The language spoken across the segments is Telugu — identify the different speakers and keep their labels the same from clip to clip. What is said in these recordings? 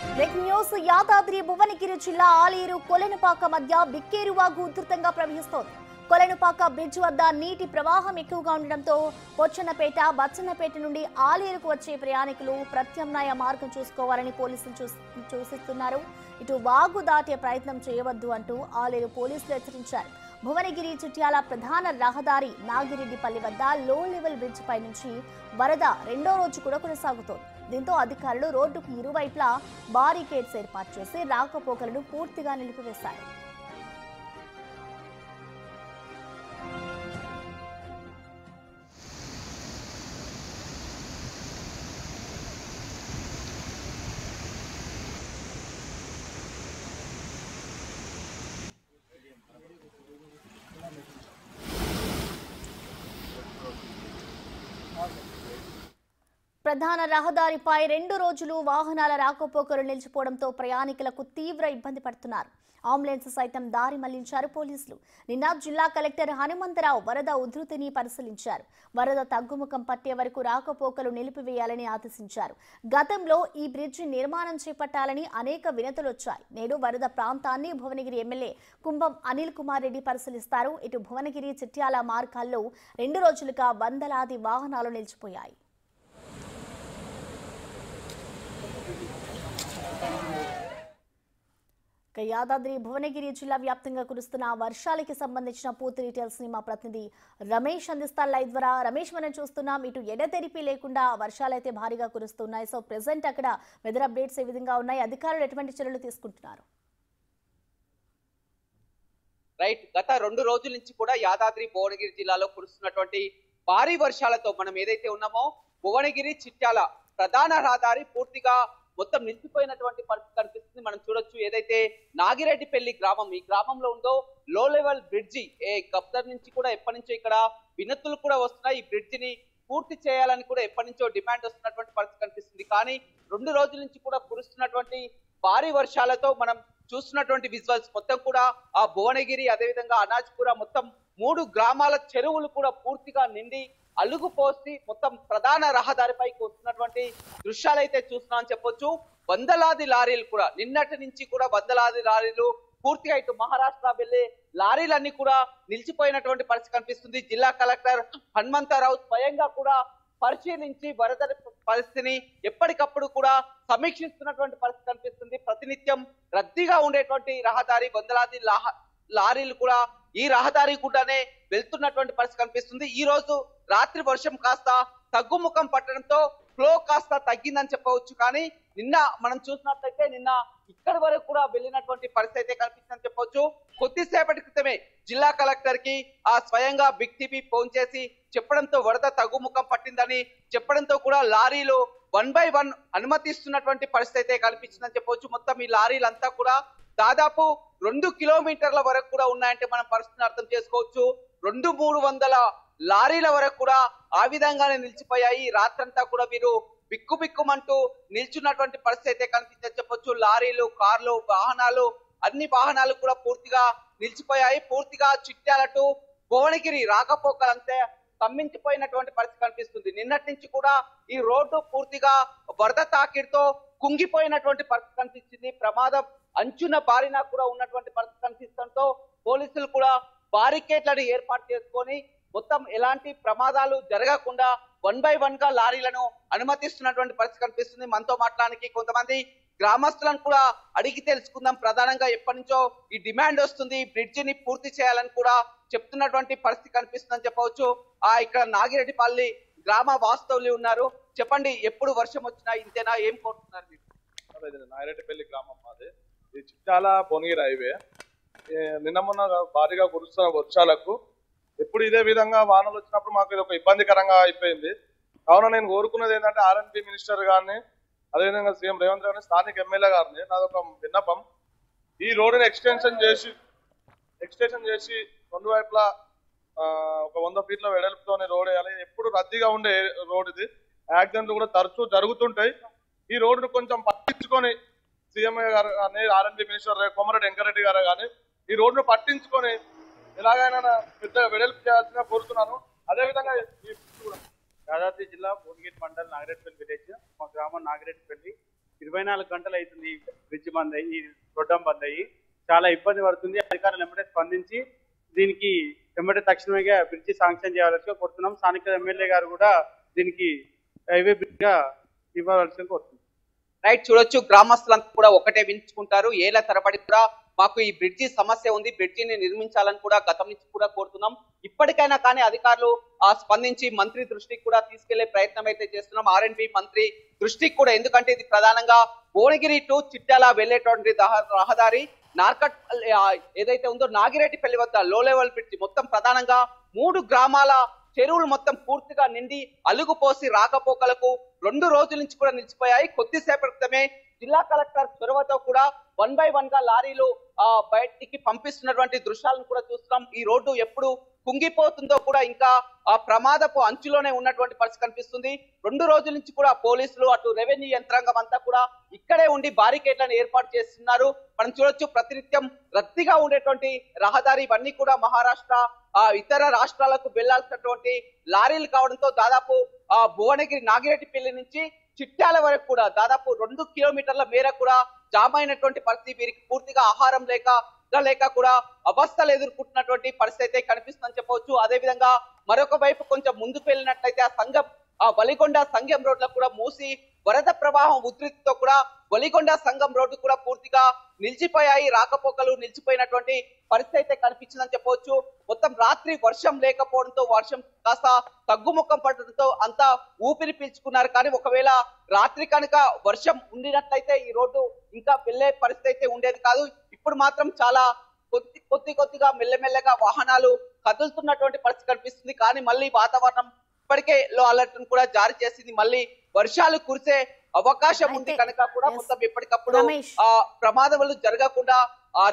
Speaker 1: బ్రేకింగ్ న్యూస్ యాదాద్రి భువనగిరి జిల్లా ఆలేరు కొలెనుపాక మధ్య బిక్కేరు వాగు ఉధృతంగా ప్రవహిస్తోంది. కొలెనుపాక బ్రిడ్జ్ వద్ద నీటి ప్రవాహం ఎక్కువగా ఉండడంతో పొచ్చన్నపేట బచ్చన్నపేట నుండి ఆలేరుకు వచ్చే ప్రయాణికులు ప్రత్యామ్నాయ మార్గం చూసుకోవాలని పోలీసులు సూచిస్తున్నారు. ఇటు వాగు దాటే ప్రయత్నం చేయవద్దు అంటూ ఆలేరు పోలీసులు హెచ్చరించారు. భువనగిరి చిట్యాల ప్రధాన రహదారి నాగిరెడ్డిపల్లి వద్ద లో లెవెల్ బ్రిడ్జ్ పై నుంచి వరద రెండో రోజు కూడా కొనసాగుతోంది. దీంతో అధికారులు రోడ్డుకు ఇరువైపులా బారికేడ్స్ ఏర్పాటు చేసి రాకపోకలను పూర్తిగా నిలిపివేశారు. ప్రధాన రహదారిపై 2 రోజులు వాహనాల రాకపోకలు నిలిచిపోవడంతో ప్రయాణికులకు తీవ్ర ఇబ్బంది పడుతున్నారు. అంబులెన్స్ సైతం దారి మళ్లించారు పోలీసులు. నిన్న జిల్లా కలెక్టర్ హనుమంతరావు వరద ఉధృతిని పరిశీలించారు. వరద తగ్గుముఖం పట్టే వరకు రాకపోకలు నిలిపివేయాలని ఆదేశించారు. గతంలో ఈ బ్రిడ్జి నిర్మాణం చేపట్టాలని అనేక వినతులు వచ్చాయి. నేడు వరద ప్రాంతాన్ని భువనగిరి ఎమ్మెల్యే కుంభం అనిల్ కుమార్ రెడ్డి పరిశీలిస్తారు. ఇటు భువనగిరి చిట్యాల మార్గాల్లో 2 రోజులుగా వందలాది వాహనాలు నిలిచిపోయాయి. యాదాద్రి భువనగిరి జిల్లా వ్యాప్తంగా కురుస్తున్న వర్షాలకి సంబంధించిన పూర్తి డీటెయిల్స్ ని మా ప్రతినిధి రమేష్ అందిస్తారు లైవ్ ద్వారా. రమేష్, మనం చూస్తున్నాం ఇటు ఎడతెరిపి లేకుండా వర్షాలు అయితే భారీగా కురుస్తున్నాయి. సో ప్రెసెంట్ అక్కడ వెదర్ అప్డేట్స్ ఏ విధంగా ఉన్నాయి? అధికారులు ఎటువంటి చర్యలు తీసుకుంటున్నారు?
Speaker 2: రైట్, గత 2 రోజుల నుంచి కూడా యాదాద్రి భువనగిరి జిల్లాలో కురుస్తున్నటువంటి భారీ వర్షాలతో మనం ఏదైతే ఉన్నామో భువనగిరి చిట్యాల ప్రధాన రహదారి పూర్తిగా మొత్తం నిలిచిపోయినటువంటి పరిస్థితి కనిపిస్తుంది. మనం చూడొచ్చు ఏదైతే నాగిరెడ్డిపల్లి గ్రామం, ఈ గ్రామంలో ఉందో లో లెవెల్ బ్రిడ్జి గబ్దర్ నుంచి కూడా ఎప్పటి నుంచో ఇక్కడ వినతులు కూడా వస్తున్నాయి. ఈ బ్రిడ్జిని పూర్తి చేయాలని కూడా ఎప్పటి నుంచో డిమాండ్ వస్తున్నటువంటి పరిస్థితి కనిపిస్తుంది. కానీ 2 రోజుల నుంచి కూడా కురుస్తున్నటువంటి భారీ వర్షాలతో మనం చూస్తున్నటువంటి విజువల్స్ మొత్తం కూడా ఆ భువనగిరి, అదేవిధంగా అనాజ్పుర మొత్తం 3 గ్రామాల చెరువులు కూడా పూర్తిగా నిండి అలుగు పోసి మొత్తం ప్రధాన రహదారిపైకి వస్తున్నటువంటి దృశ్యాలు అయితే చూస్తున్నామని చెప్పొచ్చు. వందలాది లారీలు కూడా నిన్నటి నుంచి కూడా వందలాది లారీలు పూర్తిగా ఇటు మహారాష్ట్ర వెళ్లే లారీలన్నీ కూడా నిలిచిపోయినటువంటి పరిస్థితి కనిపిస్తుంది. జిల్లా కలెక్టర్ హనుమంతరావు స్వయంగా కూడా పరిశీలించి వరద పరిస్థితిని ఎప్పటికప్పుడు కూడా సమీక్షిస్తున్నటువంటి పరిస్థితి కనిపిస్తుంది. ప్రతినిత్యం రద్దీగా ఉండేటువంటి రహదారి, వందలాది లారీలు కూడా ఈ రహదారి గుండానే వెళ్తున్నటువంటి పరిస్థితి కనిపిస్తుంది. ఈ రోజు రాత్రి వర్షం కాస్త తగ్గుముఖం పట్టడంతో ఫ్లో కాస్త తగ్గిందని చెప్పవచ్చు. కానీ నిన్న మనం చూసినట్లయితే నిన్న ఇక్కడి వరకు కూడా వెళ్ళినటువంటి పరిస్థితి అయితే కనిపిస్తుందని చెప్పవచ్చు. కొద్దిసేపటి క్రితమే జిల్లా కలెక్టర్ కి స్వయంగా బిగ్ టీవీ ఫోన్ చేసి చెప్పడంతో వరద తగ్గుముఖం పట్టిందని చెప్పడంతో కూడా లారీలు 1 by 1 అనుమతిస్తున్నటువంటి పరిస్థితి అయితే కనిపించిందని చెప్పవచ్చు. మొత్తం ఈ లారీలంతా కూడా దాదాపు 2 కిలోమీటర్ల వరకు కూడా ఉన్నాయంటే మనం పరిస్థితిని అర్థం చేసుకోవచ్చు. 200-300 లారీల వరకు కూడా ఆ విధంగానే నిలిచిపోయాయి. రాత్రంతా కూడా వీరు బిక్కుబిక్కుమంటూ నిల్చున్నటువంటి పరిస్థితి అయితే కనిపించని చెప్పొచ్చు. లారీలు, కార్లు, వాహనాలు, అన్ని వాహనాలు కూడా పూర్తిగా నిలిచిపోయాయి. పూర్తిగా చిట్యాల టు భువనగిరి రాకపోకలంతే స్తంభించిపోయినటువంటి పరిస్థితి కనిపిస్తుంది. నిన్నటి నుంచి కూడా ఈ రోడ్డు పూర్తిగా వరద తాకిడితో కుంగిపోయినటువంటి పరిస్థితి కనిపించింది. ప్రమాదం అంచున బారిన కూడా ఉన్నటువంటి పరిస్థితి కనిపిస్తుండటంతో పోలీసులు కూడా బారికేడ్లను ఏర్పాటు చేసుకొని మొత్తం ఎలాంటి ప్రమాదాలు జరగకుండా 1 by 1 గా లారీలను అనుమతిస్తున్నటువంటి పరిస్థితి కనిపిస్తుంది. మనతో మాట్లాడడానికి కొంతమంది గ్రామస్తులను కూడా అడిగి తెలుసుకుందాం. ప్రధానంగా ఎప్పటి నుంచో ఈ డిమాండ్ వస్తుంది, ఈ బ్రిడ్జిని పూర్తి చేయాలని కూడా చెప్తున్నటువంటి పరిస్థితి కనిపిస్తుందని చెప్పవచ్చు. ఇక్కడ నాగిరెడ్డిపల్లి గ్రామ వాస్తవులు ఉన్నారు. చెప్పండి, ఎప్పుడు వర్షం వచ్చినా ఇంతేనా, ఏం కోరుతున్నారు మీరు?
Speaker 3: నాగిరెడ్డిపల్లి గ్రామం మాది. ఇది చిట్యాల భువనగిరి హైవే. నిన్న మొన్న భారీగా కురుస్తున్న వర్షాలకు ఎప్పుడు ఇదే విధంగా వానలు వచ్చినప్పుడు మాకు ఇది ఒక ఇబ్బందికరంగా అయిపోయింది. కావున నేను కోరుకున్నది ఏంటంటే ఆర్ఎండ్బి మినిస్టర్ గారిని, అదేవిధంగా సీఎం రేవంత్ గారిని, స్థానిక ఎమ్మెల్యే గారిని నాదొక విన్నపం, ఈ రోడ్డుని ఎక్స్టెన్షన్ చేసి 2 వైపులా ఒక 100 ఫీట్ల వెడల్పుతోనే రోడ్ వేయాలి. ఎప్పుడు రద్దీగా ఉండే రోడ్ ఇది. యాక్సిడెంట్లు కూడా తరచూ జరుగుతుంటాయి. ఈ రోడ్డును కొంచెం పట్టించుకొని సీఎం గారు కానీ, ఆర్ఎండ్బి మినిస్టర్ కోమరెడ్డి వెంకరెడ్డి గారు కానీ ఈ రోడ్డును పట్టించుకొని ఎలాగైనా పెద్ద వెడల్పు చేయాల్సిన కోరుతున్నాను. అదేవిధంగా
Speaker 4: యాదాద్రి జిల్లా భువనగిరి మండల్ నాగిరెడ్డిపల్లి విలేజ్, మా గ్రామం నాగిరెడ్డిపల్లి. 24 గంటలు అవుతుంది ఈ బ్రిడ్జ్ బంద్ అయ్యి, ఈ రొడ్డం బంద్ అయ్యి చాలా ఇబ్బంది పడుతుంది. అధికారులు వెంబడే స్పందించి దీనికి వెంబడే తక్షణమే బ్రిడ్జి శాంక్షన్ చేయాల్సిగా కోరుతున్నాం. స్థానిక ఎమ్మెల్యే గారు కూడా దీనికి హైవే బ్రిడ్జ్ గా ఇవ్వాల్సిందిగా కోరుతున్నాం.
Speaker 2: రైట్, చూడొచ్చు గ్రామస్తులంతా కూడా ఒకటే వించుకుంటారు. ఏళ్ల తరబడి కూడా మాకు ఈ బ్రిడ్జి సమస్య ఉంది, బ్రిడ్జిని నిర్మించాలని కూడా గతం నుంచి కూడా కోరుతున్నాం. ఇప్పటికైనా కానీ అధికారులు స్పందించి మంత్రి దృష్టికి కూడా తీసుకెళ్లే ప్రయత్నం అయితే చేస్తున్నాం. ఆర్ఎండ్బి మంత్రి దృష్టికి కూడా, ఎందుకంటే ఇది ప్రధానంగా భువనగిరి టు చిట్యాల వెళ్లేటువంటి రహదారి. నార్కట్ ఏదైతే ఉందో నాగిరెడ్డిపల్లి వద్ద లో లెవెల్ బ్రిడ్జి మొత్తం ప్రధానంగా 3 గ్రామాల చెరువులు మొత్తం పూర్తిగా నిండి అలుగుపోసి రాకపోకలకు 2 రోజుల నుంచి కూడా నిలిచిపోయాయి. కొద్దిసేపటి క్రితమే జిల్లా కలెక్టర్ చొరవతో కూడా 1 by 1 గా లారీలు బయటికి పంపిస్తున్నటువంటి దృశ్యాలను కూడా చూస్తున్నాం. ఈ రోడ్డు ఎప్పుడు కుంగిపోతుందో కూడా ఇంకా ఆ ప్రమాదపు అంచులోనే ఉన్నటువంటి పరిస్థితి కనిపిస్తుంది. 2 రోజుల నుంచి కూడా పోలీసులు అటు రెవెన్యూ యంత్రాంగం అంతా కూడా ఇక్కడే ఉండి బారికేడ్లను ఏర్పాటు చేస్తున్నారు. మనం చూడొచ్చు ప్రతినిత్యం రద్దీగా ఉండేటువంటి రహదారి ఇవన్నీ కూడా మహారాష్ట్ర ఇతర రాష్ట్రాలకు వెళ్లాల్సినటువంటి లారీలు కావడంతో దాదాపు భువనగిరి నాగిరెడ్డిపల్లి నుంచి చిట్యాల వరకు కూడా దాదాపు 2 కిలోమీటర్ల మేర కూడా జామ్ అయినటువంటి పరిస్థితి. వీరికి పూర్తిగా ఆహారం లేక కూడా అవస్థలు ఎదుర్కొంటున్నటువంటి పరిస్థితి అయితే కనిపిస్తుందని చెప్పవచ్చు. అదే విధంగా మరొక వైపు కొంచెం ముందుకు వెళ్ళినట్లయితే ఆ వలిగొండ సంగం రోడ్లో కూడా మూసి వరద ప్రవాహం ఉధృతితో కూడా వలిగొండ సంగం రోడ్డు కూడా పూర్తిగా నిలిచిపోయాయి. రాకపోకలు నిలిచిపోయినటువంటి పరిస్థితి అయితే కనిపించిందని చెప్పవచ్చు. మొత్తం రాత్రి వర్షం లేకపోవడంతో, వర్షం కాస్త తగ్గుముఖం పడడంతో అంతా ఊపిరి పీల్చుకున్నారు. కానీ ఒకవేళ రాత్రి కనుక వర్షం ఉండినట్లయితే ఈ రోడ్డు ఇంకా వెళ్లే పరిస్థితి అయితే ఉండేది కాదు. ఇప్పుడు మాత్రం చాలా కొద్దిగా మెల్లమెల్లగా వాహనాలు కదులుతున్నటువంటి పరిస్థితి కనిపిస్తుంది. కానీ మళ్ళీ వాతావరణం ఇప్పటికే లో అలర్ట్ కూడా జారీ చేసింది. మళ్ళీ వర్షాలు కురిసే అవకాశం ఉంది కనుక కూడా మొత్తం ఎప్పటికప్పుడు ప్రమాదాలు జరగకుండా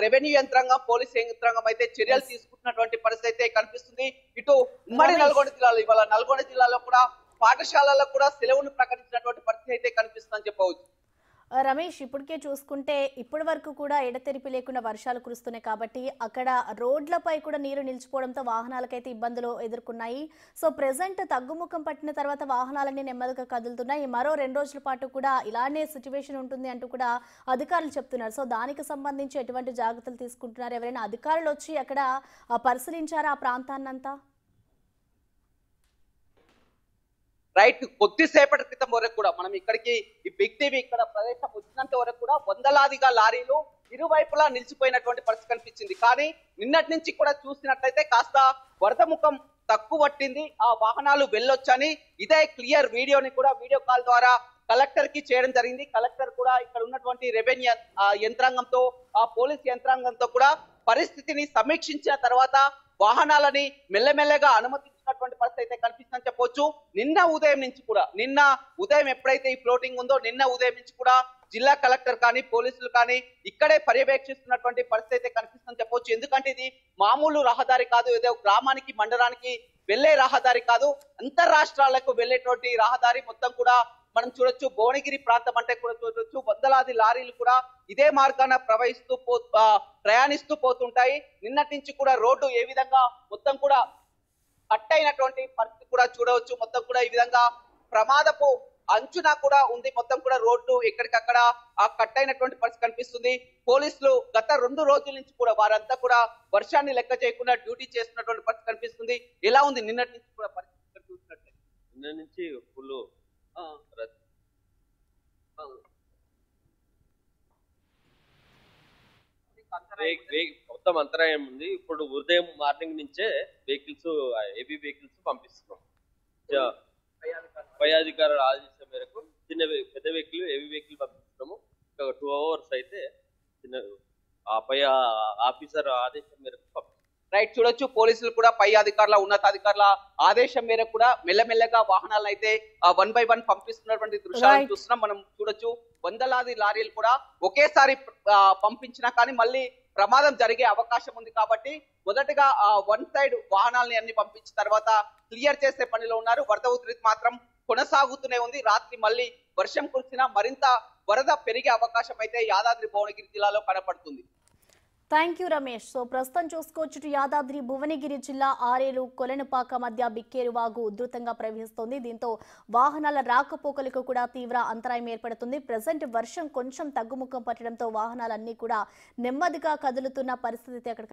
Speaker 2: రెవెన్యూ యంత్రాంగం, పోలీస్ యంత్రాంగం అయితే చర్యలు తీసుకుంటున్నటువంటి పరిస్థితి అయితే కనిపిస్తుంది. ఇటు ఉమ్మడి నల్గొండ జిల్లాలో ఇవాళ నల్గొండ జిల్లాలో కూడా పాఠశాలల్లో కూడా సెలవును ప్రకటించినటువంటి పరిస్థితి అయితే కనిపిస్తుందని చెప్పవచ్చు.
Speaker 1: రమేష్, ఇప్పటికే చూసుకుంటే ఇప్పటి వరకు కూడా ఎడతెరిపి లేకుండా వర్షాలు కురుస్తున్నాయి కాబట్టి అక్కడ రోడ్లపై కూడా నీరు నిలిచిపోవడంతో వాహనాలకైతే ఇబ్బందులు ఎదుర్కొన్నాయి. సో ప్రెసెంట్ తగ్గుముఖం పట్టిన తర్వాత వాహనాలన్నీ నెమ్మదిగా కదులుతున్నాయి. మరో 2 రోజుల పాటు కూడా ఇలానే సిచ్యువేషన్ ఉంటుంది అంటూ కూడా అధికారులు చెప్తున్నారు. సో దానికి సంబంధించి ఎటువంటి జాగ్రత్తలు తీసుకుంటున్నారు? ఎవరైనా అధికారులు వచ్చి అక్కడ పరిశీలించారా ఆ ప్రాంతాన్నంతా?
Speaker 2: రైట్, కొద్దిసేపటి క్రితం వరకు కూడా మనం ఇక్కడికి ఈ బిగ్ టీవీ ఇక్కడ ప్రదేశం వచ్చినంత వరకు కూడా వందలాదిగా లారీలు ఇరువైపులా నిలిచిపోయినటువంటి పరిస్థితి కనిపించింది. కానీ నిన్నటి నుంచి కూడా చూసినట్లయితే కాస్త వరద ముఖం తక్కువ పట్టింది, ఆ వాహనాలు వెళ్ళొచ్చని ఇదే క్లియర్ వీడియోని కూడా వీడియో కాల్ ద్వారా కలెక్టర్ కి చేయడం జరిగింది. కలెక్టర్ కూడా ఇక్కడ ఉన్నటువంటి రెవెన్యూ యంత్రాంగంతో, ఆ పోలీస్ యంత్రాంగంతో కూడా పరిస్థితిని సమీక్షించిన తర్వాత వాహనాలని మెల్లమెల్లగా అనుమతించినటువంటి పరిస్థితి అయితే కనిపిస్తుందని చెప్పవచ్చు. నిన్న ఉదయం ఎప్పుడైతే ఈ ఫ్లోటింగ్ ఉందో నిన్న ఉదయం నుంచి కూడా జిల్లా కలెక్టర్ కానీ పోలీసులు కానీ ఇక్కడే పర్యవేక్షిస్తున్నటువంటి పరిస్థితి అయితే కనిపిస్తుందని చెప్పవచ్చు. ఎందుకంటే ఇది మామూలు రహదారి కాదు, ఏదో గ్రామానికి మండలానికి వెళ్లే రహదారి కాదు, అంతర్రాష్ట్రాలకు వెళ్లేటువంటి రహదారి. మొత్తం కూడా మనం చూడొచ్చు భువనగిరి ప్రాంతం అంటే కూడా చూడొచ్చు వందలాది లారీలు కూడా ఇదే మార్గాన ప్రయాణిస్తూ పోతుంటాయి. నిన్నటి నుంచి కూడా రోడ్డు ఏ విధంగా మొత్తం కూడా కట్ అయినటువంటి పరిస్థితి కూడా చూడవచ్చు. మొత్తం కూడా ఈ విధంగా ప్రమాదపు అంచునా కూడా ఉంది. మొత్తం కూడా రోడ్డు ఎక్కడికక్కడ కట్ అయినటువంటి పరిస్థితి కనిపిస్తుంది. పోలీసులు గత 2 రోజుల నుంచి కూడా వారంతా కూడా వర్షాన్ని లెక్క చేయకుండా డ్యూటీ చేస్తున్నటువంటి పరిస్థితి కనిపిస్తుంది. ఎలా ఉంది నిన్నటి నుంచి కూడా పరిస్థితి చూసినట్లయితే?
Speaker 5: నిన్న నుంచి ఫుల్ మొత్తం అంతరాయం ఉంది. ఇప్పుడు ఉదయం మార్నింగ్ నుంచే వెహికల్స్, హెవీ వెహికల్స్ పంపిస్తున్నాం. పై అధికారుల ఆదేశం మేరకు పెద్ద వెహికల్, హెవీ వెహికల్ పంపిస్తున్నాము. 2 hours అయితే పై ఆఫీసర్ ఆదేశం మేరకు పంపిస్తున్నాం.
Speaker 2: రైట్, చూడొచ్చు పోలీసులు కూడా పై అధికారుల, ఉన్నతాధికారుల ఆదేశం మేరకు కూడా మెల్లమెల్లగా వాహనాలను అయితే 1 by 1 పంపిస్తున్నటువంటి దృశ్యాలను చూస్తున్నాం. మనం చూడొచ్చు వందలాది లారీలు కూడా ఒకేసారి పంపించినా కానీ మళ్ళీ ప్రమాదం జరిగే అవకాశం ఉంది. కాబట్టి మొదటగా 1 side వాహనాలని అన్ని పంపించిన తర్వాత క్లియర్ చేసే పనిలో ఉన్నారు. వరద ఉధృతి మాత్రం కొనసాగుతూనే ఉంది. రాత్రి మళ్ళీ వర్షం కురిసినా మరింత వరద పెరిగే అవకాశం అయితే యాదాద్రి భువనగిరి జిల్లాలో కనపడుతుంది.
Speaker 1: Thank you Ramesh. సో ప్రస్తుతం చూసుకోవచ్చు యాదాద్రి భువనగిరి జిల్లా ఆరేలు కొలెనుపాక మధ్య బిక్కేరు వాగు ఉధృతంగా ప్రవహిస్తోంది. దీంతో వాహనాల రాకపోకలకు కూడా తీవ్ర అంతరాయం ఏర్పడుతుంది. ప్రజెంట్ వర్షం కొంచెం తగ్గుముఖం పట్టడంతో వాహనాలన్నీ కూడా నెమ్మదిగా కదులుతున్న పరిస్థితి అక్కడ